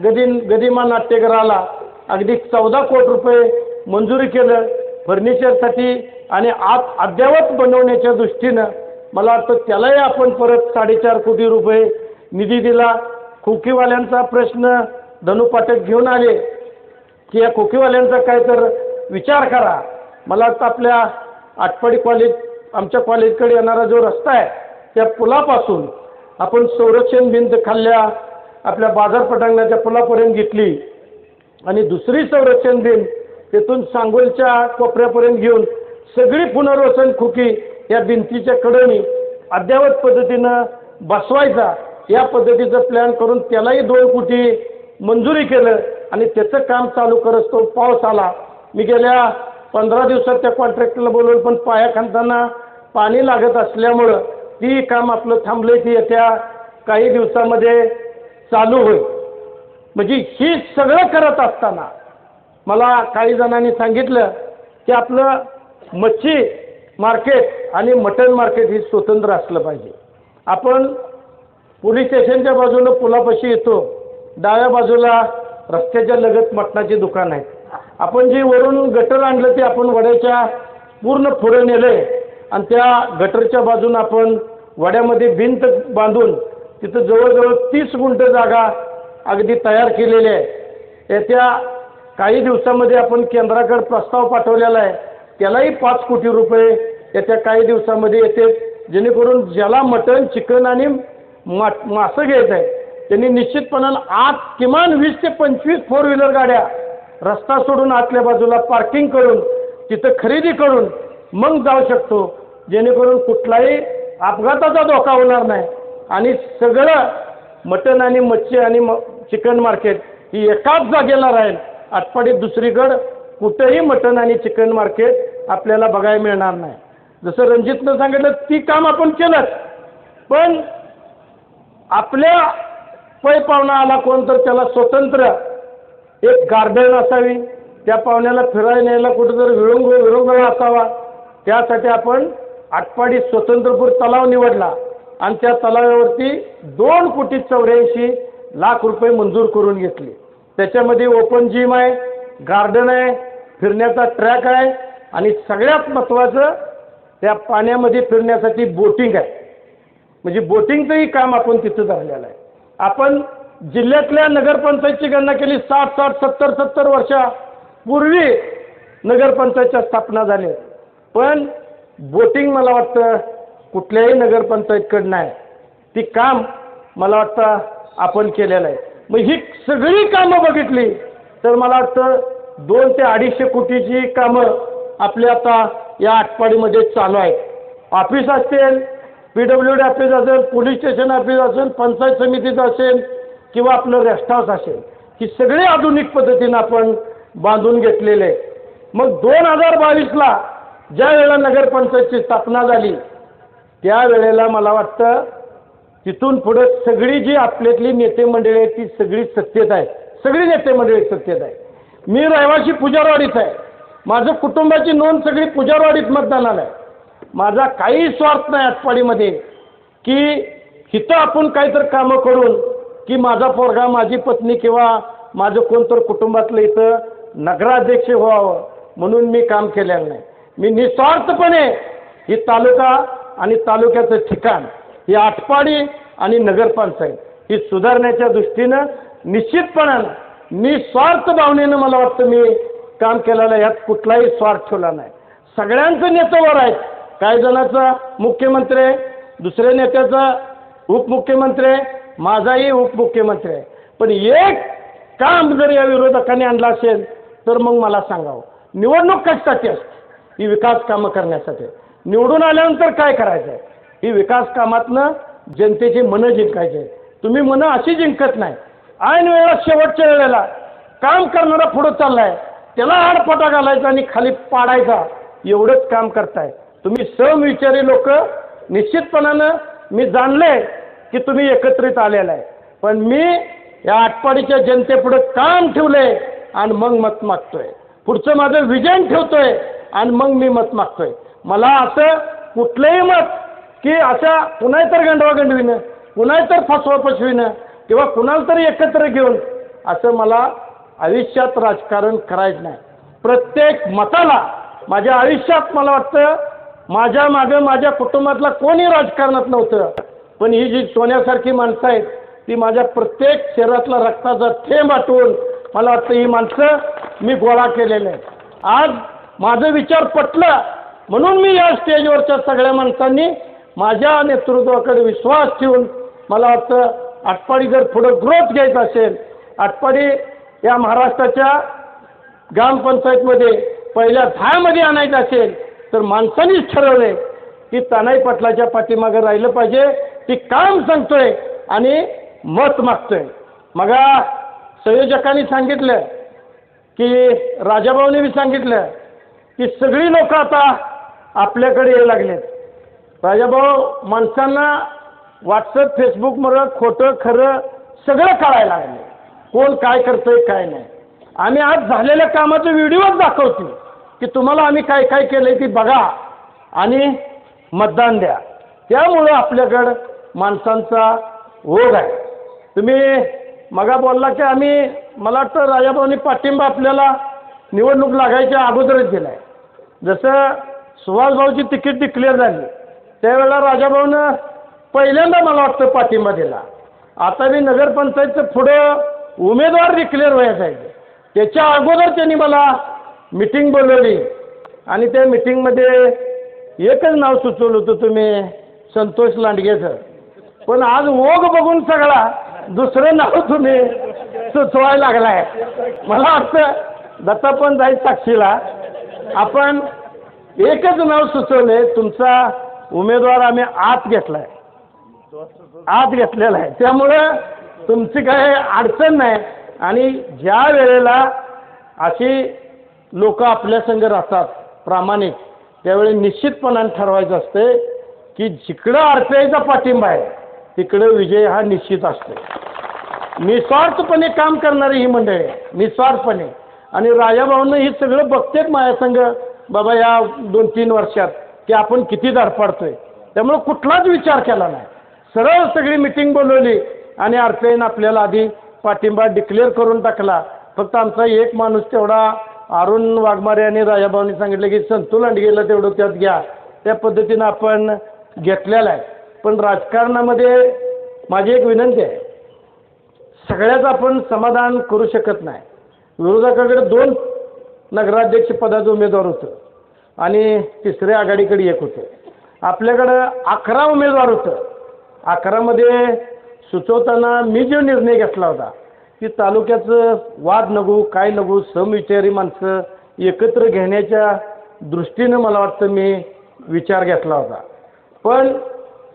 गदिमा नाट्यगृहाला अगदी 14 कोटी रुपये मंजुरी केलं फर्निचरसाठी आणि अद्ययावत बनवण्याच्या दृष्टीनं. मला वाटतं त्यालाही आपण परत 4.5 कोटी रुपये निधी दिला. खोकीवाल्यांचा प्रश्न धनु पाठक घेऊन आले की या खोकीवाल्यांचा काय तर विचार करा. मला वाटतं आपल्या आटपाडी कॉलेज आमच्या कॉलेजकडे येणारा जो रस्ता आहे त्या पुलापासून आपण संरक्षण भिंत खाल्ल्या आपल्या बाजार पटांगणाच्या पुलापर्यंत घेतली आणि दुसरी संरक्षण भिंत तेथून सांगोलच्या कोपऱ्यापर्यंत घेऊन सगळी पुनर्वसन खोकी या भिंतीच्या कडेने अद्ययावत पद्धतीनं बसवायचा या पद्धतीचं प्लॅन करून त्यालाही 2 कोटी मंजुरी केलं आणि त्याचं काम चालू करत तो पाऊस आला. मी गेल्या 15 दिवसात त्या कॉन्ट्रॅक्टरला बोलवलं पण पाया खांदताना पाणी लागत असल्यामुळं ती काम आपलं थांबलं. ती येत्या काही दिवसामध्ये चालू होईल. म्हणजे ही सगळं करत असताना मला काही जणांनी सांगितलं की आपलं मच्छी मार्केट आणि मटण मार्केट ही स्वतंत्र असलं पाहिजे. आपण पोलीस स्टेशनच्या बाजूला पुलापाशी येतो, डाव्या बाजूला रस्त्याच्या लगत मटणाची दुकान आहे. आपण जे वरून गटर आणलं ते आपण वड्याच्या पूर्ण पुढे नेलंय आणि त्या गटरच्या बाजून आपण वड्यामध्ये भिंत बांधून तिथं जवळजवळ 30 गुंठ जागा अगदी तयार केलेली आहे. येत्या काही दिवसामध्ये आपण केंद्राकडे प्रस्ताव पाठवलेला आहे. त्यालाही 5 कोटी रुपये येत्या काही दिवसामध्ये येते. जेणेकरून ज्याला मटण, चिकन आणि मासं घ्यायचं आहे त्यांनी निश्चितपणानं आत किमान 20 ते 25 4 व्हीलर गाड्या रस्ता सोडून आतल्या बाजूला पार्किंग करून तिथं खरेदी करून मग जाऊ शकतो. जेणेकरून कुठलाही अपघाताचा धोका होणार नाही आणि सगळं मटण आणि मच्छी आणि चिकन मार्केट ही एकाच जागेला राहील. आटपाडीत दुसरीकडं कुठंही मटण आणि चिकन मार्केट आपल्याला बघायला मिळणार नाही. जसं रणजितनं सांगितलं ती काम आपण केलंच. पण आपल्या पै पाहुणा आला कोण तर त्याला स्वतंत्र एक गार्डन असावी, त्या पाहुण्याला फिरायला न्यायला कुठेतरी विरंगुळा असावा, त्यासाठी आपण आटपाडी स्वतंत्रपूर तलाव निवडला आणि त्या तलावावरती 2,84,00,00,000 रुपये मंजूर करून घेतले. त्याच्यामध्ये ओपन जिम आहे, गार्डन आहे, फिरण्याचा ट्रॅक आहे आणि सगळ्यात महत्त्वाचं त्या पाण्यामध्ये फिरण्यासाठी बोटिंग आहे. म्हणजे बोटिंगचंही काम आपण तिथं धरलेलं आहे. आपण जिल्ह्यातल्या नगरपंचायतची गणना केली, 60-70 वर्षापूर्वी नगरपंचायतच्या स्थापना झाली, पण बोटिंग मला वाटतं कुठल्याही नगरपंचायतकडनं आहे. ती काम मला वाटतं आपण केलेलं आहे. मग ही सगळी कामं बघितली तर मला वाटतं 200 ते 250 कोटीची कामं आपल्या आता या आटपाडीमध्ये चालू आहेत. ऑफिस असेल, PWD ऑफिस असेल, पोलीस स्टेशन ऑफिस असेल, पंचायत समितीचं असेल किंवा आपलं रेस्ट हाऊस असेल, ही सगळी आधुनिक पद्धतीनं आपण बांधून घेतलेले आहे. मग 2022ला ज्या वेळेला नगरपंचायतची स्थापना झाली त्यावेळेला मला वाटतं तिथून पुढे सगळी जी आपल्यातली नेते मंडळी आहेत ती सगळी सत्तेत आहे. सगळी नेते मंडळी सत्तेत आहे. मी रहिवासी पुजारवाडीत आहे. माझं कुटुंबाची नोंद सगळी पुजारवाडीत मतदानाला आहे. माझा काही स्वार्थ नाही आटपाडीमध्ये की इथं आपण काहीतरी कामं करून की माझा पोरगा, माझी पत्नी किंवा माझं कोणतर कुटुंबातलं इथं नगराध्यक्ष व्हावं म्हणून मी काम केलेलं नाही. मी निस्वार्थपणे ही तालुका आणि तालुक्याचं ठिकाण, ही आटपाडी आणि नगरपंचायत ही सुधारण्याच्या दृष्टीनं निश्चितपणानं निस्वार्थ भावनेनं मला वाटतं मी काम केलेलं आहे. यात कुठलाही स्वार्थ ठेवला नाही. सगळ्यांचं नेत्यावर आहेत. काही जणांचा मुख्यमंत्री आहे, दुसऱ्या नेत्याचा उपमुख्यमंत्री आहे, माझाही उपमुख्यमंत्री आहे. पण एक काम जर या विरोधकांनी आणलं असेल तर मग मला सांगावं, निवडणूक कशासाठी असते? ही विकास कामं करण्यासाठी. निवडून आल्यानंतर काय करायचं आहे? ही विकास कामातनं जनतेची मनं जिंकायची आहे. तुम्ही मनं अशी जिंकत नाही. ऐन वेळेला शेवटच्या वेळेला काम करणारा पुढं चाललाय त्याला आडपटा घालायचा आणि खाली पाडायचा, एवढंच काम करताय तुम्ही. समविचारी लोक निश्चितपणानं मी जाणले की तुम्ही एकत्रित आलेला आहे. पण मी या आटपाडीच्या जनतेपुढे काम ठेवले आणि मग मत मागतोय. पुढचं माझं विजन ठेवतोय आणि मग मी मत मागतोय. मला असं कुठलंही मत की अशा कुणा तर गंडवागंडवीनं, कुणा तर फसवाफसवीनं किंवा कुणाला तरी एकत्र घेऊन असं मला आयुष्यात राजकारण करायचं नाही. प्रत्येक मताला माझ्या आयुष्यात मला वाटतं माझ्या मागं माझ्या कुटुंबातला कोणी राजकारणात नव्हतं, पण ही जी सोन्यासारखी माणसं आहेत ती माझ्या प्रत्येक शरीरातला रक्ताचा थेंब आटवून मला वाटतं ही माणसं मी गोळा केलेले आहेत. आज माझं विचार पटलं म्हणून मी या स्टेजवरच्या सगळ्या माणसांनी माझ्या नेतृत्वाकडे विश्वास ठेवून मला वाटतं आटपाडी जर पुढं ग्रोथ घ्यायचं असेल, आटपाडी या महाराष्ट्राच्या ग्रामपंचायतमध्ये पहिल्या 10 मध्ये आणायचं असेल तर माणसांनीच ठरवले की तानाई पाटलाच्या पाठीमागे राहिलं पाहिजे. ती काम सांगतोय आणि मत मागतोय. मग संयोजकांनी सांगितलं की राजाभाऊने बी सांगितलं की सगळी लोक आता आपल्याकडे यायला लागलेत. राजाभाऊ, माणसांना व्हॉट्सअप फेसबुकमुळे खोटं खरं सगळं कळायला लागलं, कोण काय करतोय काय नाही. आम्ही आज झालेल्या कामाचे व्हिडिओच दाखवतो की तुम्हाला आम्ही काय काय केलंय ती बघा आणि मतदान द्या. त्यामुळं आपल्याकडं माणसांचा ओघ आहे. तुम्ही मगा बोलला की आम्ही, मला वाटतं राजाभाऊंनी पाठिंबा आपल्याला निवडणूक लागायच्या अगोदरच दिला आहे. जसं सुभाषभाऊची तिकीट डिक्लेअर झाली त्यावेळेला राजाभाऊनं पहिल्यांदा मला वाटतं पाठिंबा दिला. आता मी नगरपंचायतचं पुढं उमेदवार डिक्लेअर व्हायचं आहे त्याच्या अगोदर त्यांनी मला मिटिंग बोलवली आणि त्या मिटिंगमध्ये एकच नाव सुचवलं होतं तुम्ही, संतोष लांडगेचं. पण आज ओघ बघून सगळा दुसरं नाव तुम्ही सुचवायला लागलाय. मला वाटतं दत्ता पण जाईल साक्षीला, आपण एकच नाव सुचवले. तुमचा उमेदवार आम्ही आत घेतलेला आहे, त्यामुळं तुमची काय अडचण नाही. आणि ज्या वेळेला अशी लोक आपल्या संग राहतात प्रामाणिक, त्यावेळी निश्चितपणाने ठरवायचं असते की जिकडं RPIचा पाठिंबा आहे तिकडं विजय हा निश्चित असतो. निस्वार्थपणे काम करणारी ही मंडळी आहे, निस्वार्थपणे. आणि राजाभाऊनं हे सगळं बघतेच माझ्यासंग बाबा या 2-3 वर्षात की आपण किती धडपडतोय. त्यामुळे कुठलाच विचार केला नाही. सरळ सगळी मिटिंग बोलवली आणि RPIनं आपल्याला आधी पाठिंबा डिक्लेअर करून टाकला. फक्त आमचा एक माणूस तेवढा अरुण वाघमारे आणि राजाभाऊंनी सांगितलं की संतू लांडगेला तेवढं त्यात घ्या. त्या पद्धतीनं आपण घेतलेला आहे. पण राजकारणामध्ये माझी एक विनंती आहे, सगळ्याच आपण समाधान करू शकत नाही. विरोधकाकडे 2 नगराध्यक्ष पदाचे उमेदवार होतं आणि तिसऱ्या आघाडीकडे एक होतं. आपल्याकडं 11 उमेदवार होतं. 11मध्ये सुचवताना मी जो निर्णय घेतला होता की तालुक्याचं वाद नको काय नको समविचारी माणसं एकत्र घेण्याच्या दृष्टीनं मला वाटतं मी विचार घेतला होता. पण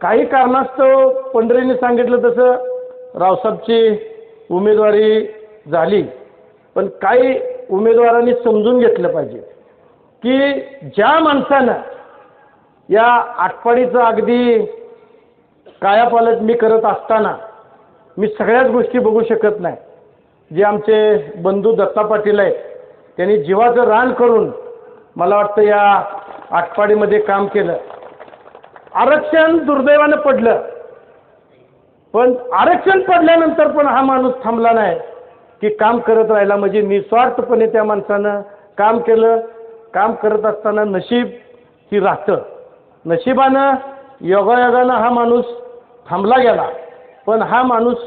काही कारणास्तव पंढरीने सांगितलं तसं रावसाहेबची उमेदवारी झाली. पण काही उमेदवारांनी समजून घेतलं पाहिजे की ज्या माणसानं या आटपाडीचं अगदी कायापालट मी करत असताना मी सगळ्याच गोष्टी बघू शकत नाही. जे आमचे बंधू दत्ता पाटील आहेत त्यांनी जीवाचं रान करून मला वाटतं या आटपाडीमध्ये काम केलं. आरक्षण दुर्दैवानं पडलं, पण आरक्षण पडल्यानंतर पण हा माणूस थांबला नाही की काम करत राहिला. म्हणजे निस्वार्थपणे त्या माणसानं काम केलं. काम करत असताना नशीब ही राहतं. नशिबानं योगायोगानं हा माणूस थांबला गेला. पण हा माणूस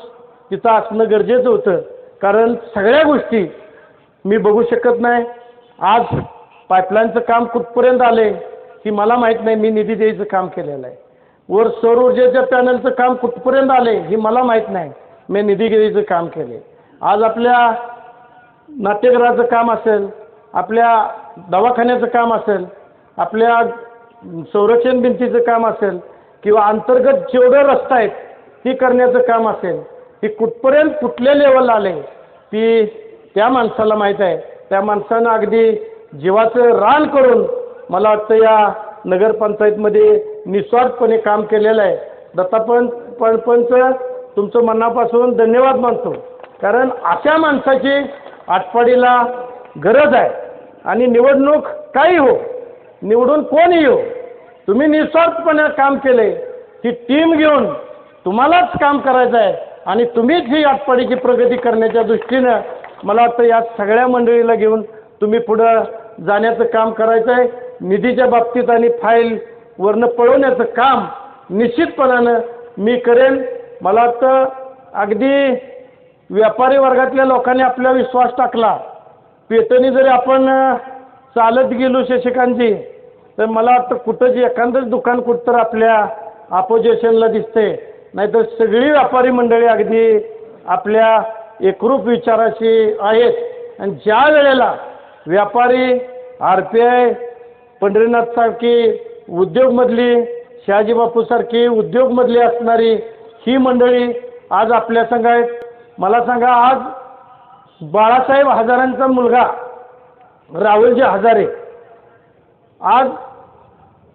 तिथं असणं गरजेचं होतं, कारण सगळ्या गोष्टी मी बघू शकत नाही. आज पाईपलाईनचं काम कुठपर्यंत आले की मला माहीत नाही. मी निधी द्यायचं काम केलेलं आहे. वर सौर ऊर्जेच्या पॅनलचं काम कुठपर्यंत आले हे मला माहीत नाही. मी निधी द्यायचं काम केले. आज आपल्या नाट्यगृहाचं काम असेल, आपल्या दवाखान्याचं काम असेल, आपल्या संरक्षण भिंतीचं काम असेल किंवा अंतर्गत जेवढे रस्ते आहेत ती करण्याचं काम असेल, ती कुठपर्यंत कुठल्या लेवलला आले ती त्या माणसाला माहीत आहे. त्या माणसानं अगदी जीवाचं रान करून मला वाटतं या नगरपंचायतमध्ये निस्वार्थपणे काम केलेलं आहे. दत्तापंच तुमचं मनापासून धन्यवाद मानतो, कारण अशा माणसाची आटपाडीला गरज आहे. आणि निवडणूक काही हो, निवडून कोणी हो, तुम्ही निस्वार्थपणे काम केले. ती टीम घेऊन तुम्हालाच काम करायचं आहे आणि तुम्हीच ही आटपाडीची प्रगती करण्याच्या दृष्टीनं मला वाटतं या सगळ्या मंडळीला घेऊन तुम्ही पुढं जाण्याचं काम करायचं आहे. निधीच्या बाबतीत आणि फाईल वरनं पळवण्याचं काम निश्चितपणानं मी करेन. मला वाटतं अगदी व्यापारी वर्गातल्या लोकांनी आपला विश्वास टाकला. पेटणी जरी आपण चालत गेलो शशिकांतजी, तर मला वाटतं कुठंच एखादंच दुकान कुठं तर आपल्या अपोजिशनला दिसते. नाहीतर सगळी व्यापारी मंडळी अगदी आपल्या एकरूप विचाराशी आहेत. आणि ज्या वेळेला व्यापारी RPI पंढरीनाथसारखी उद्योगमधली, शहाजीबापूसारखी उद्योगमधली असणारी ही मंडळी आज आपल्या संघ आहेत. मला सांगा, आज बाळासाहेब हजारेंचा मुलगा राहुलजी हजारे आज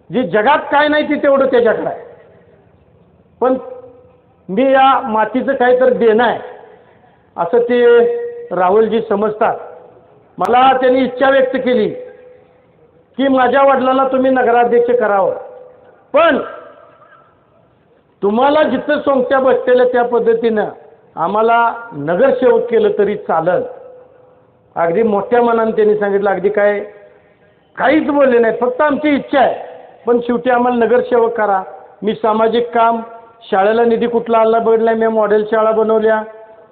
जी जगात काय नाही ती तेवढं त्याच्याकडे आहे. पण मी या मातीचं काहीतरी देणं आहे असं ते राहुलजी समजतात. मला त्यांनी इच्छा व्यक्त केली की माझ्या वडिलांना तुम्ही नगराध्यक्ष करावं, पण तुम्हाला जिथं सोंगट्या बसलेल्या त्या पद्धतीनं आम्हाला नगरसेवक केलं तरी चालेल. अगदी मोठ्या मनाने त्यांनी सांगितलं. अगदी काहीच बोलले नाही, फक्त आमची इच्छा आहे, पण शेवटी आम्हाला नगरसेवक करा. मी सामाजिक काम, शाळेला निधी कुठला आला बघितला, मी मॉडेल शाळा बनवल्या.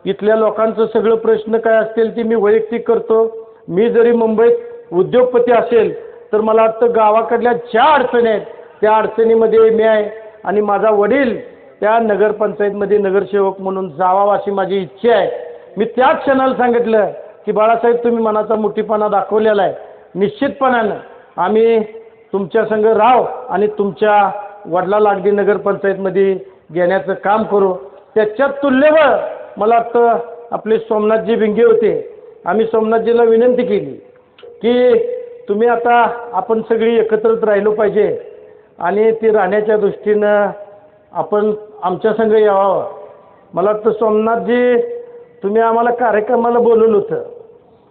इथल्या लोकांचं सगळं प्रश्न काय असतील ती मी वैयक्तिक करतो. मी जरी मुंबईत उद्योगपती असेल तर मला वाटतं गावाकडल्या ज्या अडचणी आहेत त्या अडचणीमध्ये मी आहे आणि माझा वडील त्या नगरपंचायतमध्ये नगरसेवक म्हणून जावा अशी माझी इच्छा आहे. मी त्याच क्षणाला सांगितलं की बाळासाहेब तुम्ही मनाचा मोठीपणा दाखवलेला आहे. निश्चितपणानं आम्ही तुमच्या संग राहू आणि तुमच्या वडिलाला अगदी नगरपंचायतमध्ये घेण्याचं काम करू. त्याच्यात तुल्यबळ मला वाटतं आपले सोमनाथजी भिंगे होते. आम्ही सोमनाथजीला विनंती केली की तुम्ही आता आपण सगळी एकत्रित राहिलो पाहिजे आणि ती राहण्याच्या दृष्टीनं आपण आमच्या संग यावं. मला वाटतं सोमनाथजी तुम्ही आम्हाला कार्यक्रमाला बोलवलं होतं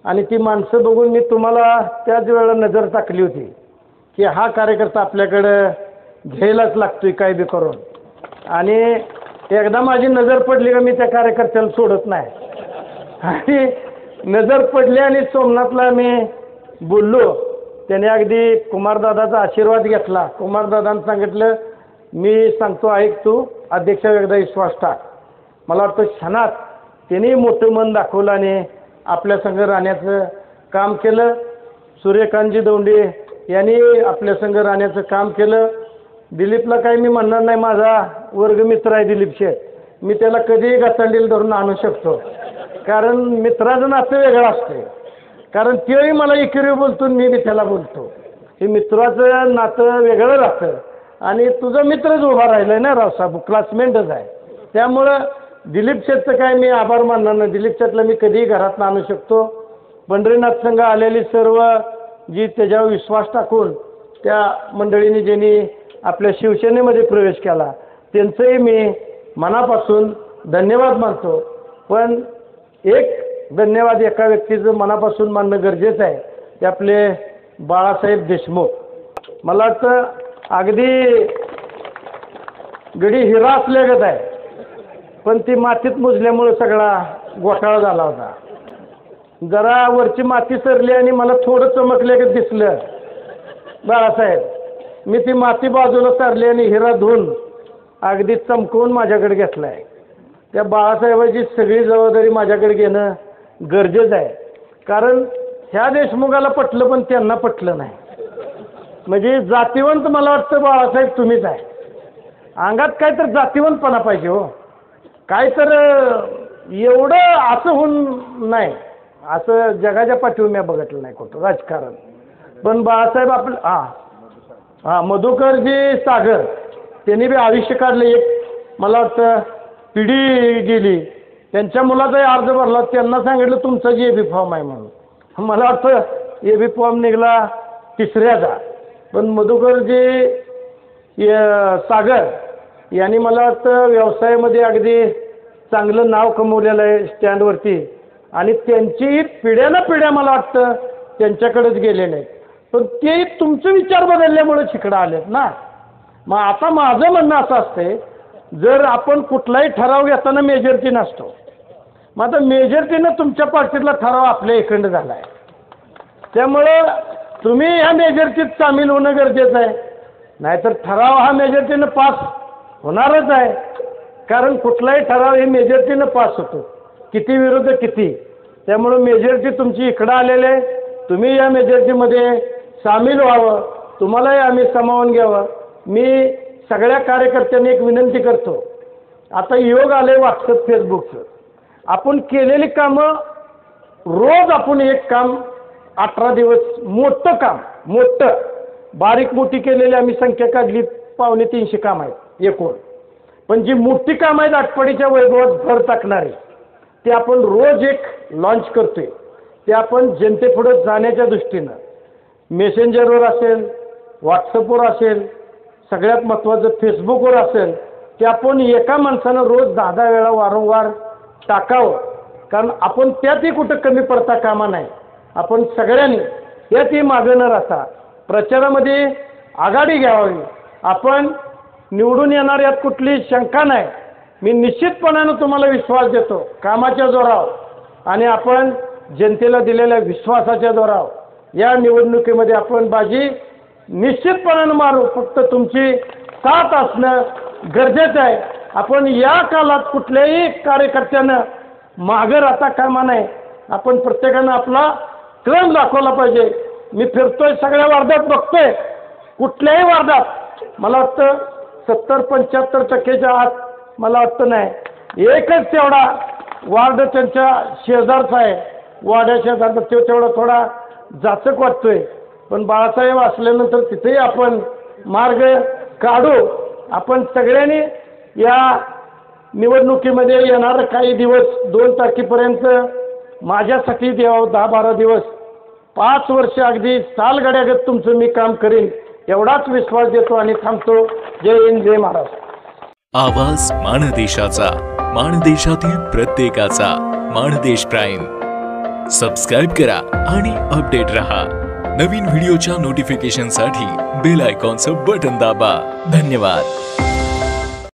आणि ती माणसं बघून मी तुम्हाला त्याच वेळेला नजर टाकली होती की हा कार्यकर्ता आपल्याकडं घ्यायलाच लागतोय काय बी करून. आणि एकदा माझी नजर पडली का मी त्या कार्यकर्त्याला सोडत नाही. आणि नजर पडली आणि सोमनाथला मी बोललो. त्याने अगदी कुमारदादाचा आशीर्वाद घेतला. कुमारदादांनी सांगितलं मी सांगतो ऐक तू अध्यक्षावर एकदा विश्वास टाक. मला वाटतं क्षणात त्यांनी मोठं मन दाखवलं आणि आपल्या संघ राहण्याचं काम केलं. सूर्यकांतजी दौंडे यांनी आपल्या संघ राहण्याचं काम केलं. दिलीपला काही मी म्हणणार नाही, माझा वर्गमित्र आहे दिलीप शेठ. मी त्याला कधीही घासांडील धरून आणू शकतो, कारण मित्राचं नातं वेगळं असते. कारण तेही मला इकिरी बोलतो, मी बी त्याला बोलतो. हे मित्राचं नातं वेगळं राहतं. आणि तुझा मित्रच उभा राहिलाय ना रावसाहेब, क्लासमेटच आहे. त्यामुळं दिलीप शेठचं काय मी आभार मानणार नाही. दिलीप शेठला मी कधीही घरात आणू शकतो. पंढरीनाथ संघ आलेली सर्व जी त्याच्यावर विश्वास टाकून त्या मंडळींनी ज्यांनी आपल्या शिवसेनेमध्ये प्रवेश केला त्यांचंही मी मनापासून धन्यवाद मानतो. पण एक धन्यवाद एका व्यक्तीचं मनापासून मानणं गरजेचं आहे, ते आपले बाळासाहेब देशमुख. मला वाटतं अगदी गडी हिरा असल्यागत आहे, पण ती मातीत मुजल्यामुळे सगळा घोटाळा झाला होता. जरा वरची माती सरली आणि मला थोडं चमकल्यागत दिसलं बाळासाहेब. मी ती माती बाजूला सरली आणि हिरा धुवून अगदी चमकवून माझ्याकडे घेतला आहे. त्या बाळासाहेबाची सगळी जबाबदारी माझ्याकडे घेणं गरजेचं आहे. कारण ह्या देशमुखाला पटलं पण त्यांना पटलं नाही. म्हणजे जातीवंत मला वाटतं बाळासाहेब तुम्हीच आहे. अंगात काय तर जातीवंतपणा पाहिजे हो. काय तर एवढं असं होऊन नाही, असं जगाच्या पाठीवर मी बघितलं नाही कुठं राजकारण. पण बाळासाहेब आपलं मधुकरजी सागर त्यांनी बी आयुष्य काढलं. एक मला वाटतं पिढी गेली, त्यांच्या मुलाचाही अर्ज भरला. त्यांना सांगितलं तुमचा जी एबी फॉर्म आहे म्हणून. मला वाटतं एबी फॉर्म निघाला तिसऱ्याचा. पण मधुकरजी सागर यांनी मला वाटतं व्यवसायामध्ये अगदी चांगलं नाव कमवलेलं आहे स्टँडवरती. आणि त्यांची पिढ्यानं पिढ्या मला वाटतं त्यांच्याकडेच गेलेले आहेत. पण ते तुमचे विचार बदलल्यामुळे तिकडं आलेत ना. मग आता माझं म्हणणं असं असते, जर आपण कुठलाही ठराव घेताना मेजॉरिटी नसतो. मग आता मेजॉरिटीनं तुमच्या पार्टीतला ठराव आपल्या इकडं झाला आहे. त्यामुळं तुम्ही ह्या मेजॉरिटीत सामील होणं गरजेचं आहे. नाहीतर ठराव हा मेजॉरिटीनं पास होणारच आहे. कारण कुठलाही ठराव हे मेजॉरिटीनं पास होतो, किती विरुद्ध किती. त्यामुळं मेजॉरिटी तुमची इकडं आलेली आहे. तुम्ही या मेजॉरिटीमध्ये सामील व्हावं, तुम्हालाही आम्ही सामावून घ्यावं. मी सगळ्या कार्यकर्त्यांनी एक विनंती करतो. आता योग आले व्हॉट्सअप फेसबुकचं. आपण केलेली कामं रोज आपण एक काम 18 दिवस मोठं काम, मोठं बारीक मोठी केलेली आम्ही संख्या काढली 250 काम आहेत एकूण. पण जी मोठी कामं आहेत आटपाडीच्या वैभवात भर टाकणारी, ते आपण रोज एक लॉन्च करतोय. ते आपण जनतेपुढं जाण्याच्या दृष्टीनं मेसेंजरवर असेल, व्हॉट्सअपवर असेल, सगळ्यात महत्त्वाचं फेसबुकवर असेल, ते आपण एका माणसानं रोज 10-10 वेळा वारंवार टाकावं. कारण आपण त्यातही कुठं कमी पडता कामा नाही. आपण सगळ्यांनी त्यातही मागं न राहता प्रचारामध्ये आघाडी घ्यावी. आपण निवडून येणार यात कुठली शंका नाही. मी निश्चितपणानं तुम्हाला विश्वास देतो कामाच्या जोरावर. आणि आपण जनतेला दिलेल्या विश्वासाच्या जोरावर या निवडणुकीमध्ये आपण बाजी निश्चितपणानं मारू. फक्त तुमची साथ असणं गरजेचं आहे. आपण या काळात कुठल्याही कार्यकर्त्यानं मागं राहता कामा नाही. आपण प्रत्येकानं आपला क्रम दाखवला पाहिजे. मी फिरतोय सगळ्या वार्डात बघतोय, कुठल्याही वार्डात मला वाटतं 70-75% आत मला वाटतं नाही, एकच तेवढा वार्ड त्यांच्या शेजारचा आहे. वाड्या शेजारचा तो तेवढा थोडा जाचक वाटतोय. पण बाळासाहेब असल्यानंतर तिथेही आपण मार्ग काढू. आपण सगळ्यांनी या निवडणुकीमध्ये येणारं काही दिवस 2 तारखेपर्यंत माझ्यासाठी द्यावं. 10-12 दिवस 5 वर्ष अगदी सालगड्यागत तुमचं मी काम करीन एवढाच विश्वास देतो आणि थांबतो. जय हिंद, जय महाराष्ट्र. आवाज माणदेशाचा, माणदेशातील प्रत्येकाचा. माणदेश प्राईम. सबस्क्राईब करा आणि अपडेट रहा। नवीन व्हिडिओच्या नोटिफिकेशनसाठी बेल आयकॉनचं बटन दाबा। धन्यवाद।